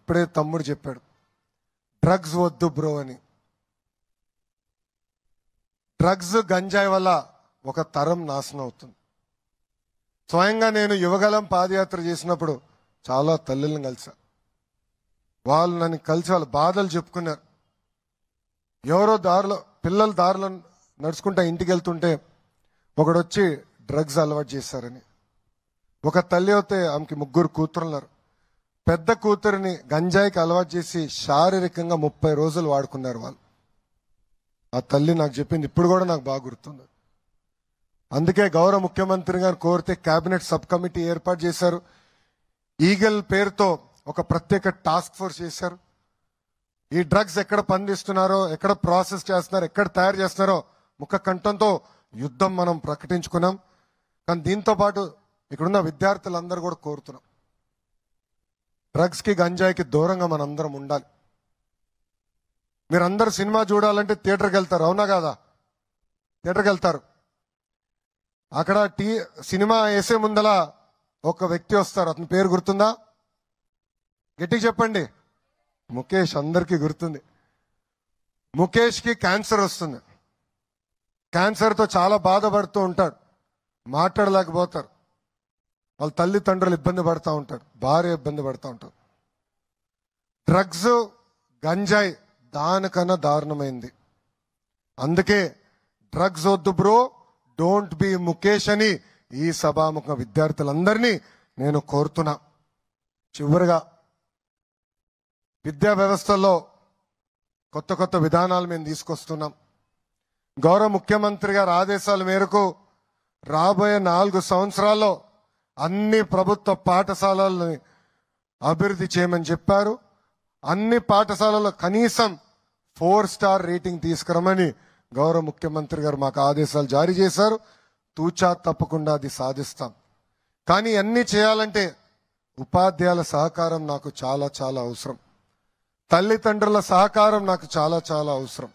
ఇప్పుడే తమ్ముడు చెప్పాడు, డ్రగ్స్ వద్దు బ్రో అని. డ్రగ్స్ గంజాయి వల్ల ఒక తరం నాశనం అవుతుంది. స్వయంగా నేను యువగలం పాదయాత్ర చేసినప్పుడు చాలా తల్లులను కలిసా. వాళ్ళు నన్ను కలిసి వాళ్ళ బాధలు చెప్పుకున్నారు. ఎవరో దారిలో పిల్లలు దారిలో నడుచుకుంటా ఇంటికి వెళ్తుంటే ఒకడొచ్చి డ్రగ్స్ అలవాటు చేశారని. ఒక తల్లి అయితే ఆమెకి 3 కూతురున్నారు. పెద్ద కూతురిని గంజాయికి అలవాటు చేసి శారీరకంగా 30 రోజులు వాడుకున్నారు వాళ్ళు. ఆ తల్లి నాకు చెప్పింది ఇప్పుడు కూడా నాకు బాగా గుర్తుంది. అందుకే గౌరవ ముఖ్యమంత్రి గారు కోరితే కేబినెట్ సబ్ కమిటీ ఏర్పాటు చేశారు. ఈగల్ పేరుతో ఒక ప్రత్యేక టాస్క్ ఫోర్స్ చేశారు. ఈ డ్రగ్స్ ఎక్కడ పండిస్తున్నారో, ఎక్కడ ప్రాసెస్ చేస్తున్నారో, ఎక్కడ తయారు చేస్తున్నారో ముఖ కంఠంతో యుద్ధం మనం ప్రకటించుకున్నాం. కానీ దీంతో పాటు ఇక్కడున్న విద్యార్థులందరూ కూడా కోరుతున్నాం, డ్రగ్స్ కి గంజాయికి దూరంగా మనందరం ఉండాలి. మీరందరూ సినిమా చూడాలంటే థియేటర్కి వెళ్తారు, అవునా కాదా? థియేటర్కి వెళ్తారు. అక్కడ సినిమా వేసే ముందల ఒక వ్యక్తి వస్తారు. అతని పేరు గుర్తుందా? గట్టిగా చెప్పండి. ముఖేష్. అందరికీ గుర్తుంది. ముఖేష్ కి క్యాన్సర్ వస్తుంది. క్యాన్సర్తో చాలా బాధపడుతూ ఉంటాడు. మాట్లాడలేకపోతారు. వాళ్ళ తల్లిదండ్రులు ఇబ్బంది పడుతూ ఉంటారు, భార్య ఇబ్బంది పడుతూ ఉంటారు. డ్రగ్స్ గంజాయి దానికన్నా దారుణమైంది. అందుకే డ్రగ్స్ వద్దు బ్రో, డోంట్ బి ముఖేష్ అని ఈ సభాముఖ విద్యార్థులందరినీ నేను కోరుతున్నా. చివరిగా విద్యా వ్యవస్థలో కొత్త కొత్త విధానాలు మేము తీసుకొస్తున్నాం. గౌరవ ముఖ్యమంత్రి గారి ఆదేశాల మేరకు రాబోయే 4 సంవత్సరాల్లో అన్ని ప్రభుత్వ పాఠశాలల్ని అభివృద్ధి చేయమని చెప్పారు. అన్ని పాఠశాలల్లో కనీసం 4 స్టార్ రేటింగ్ తీసుకురమని గౌరవ ముఖ్యమంత్రి గారు మాకు ఆదేశాలు జారీ చేశారు. తూచా తప్పకుండా అది సాధిస్తాం. కానీ అన్ని చేయాలంటే ఉపాధ్యాయుల సహకారం నాకు చాలా చాలా అవసరం. తల్లిదండ్రుల సహకారం నాకు చాలా చాలా అవసరం.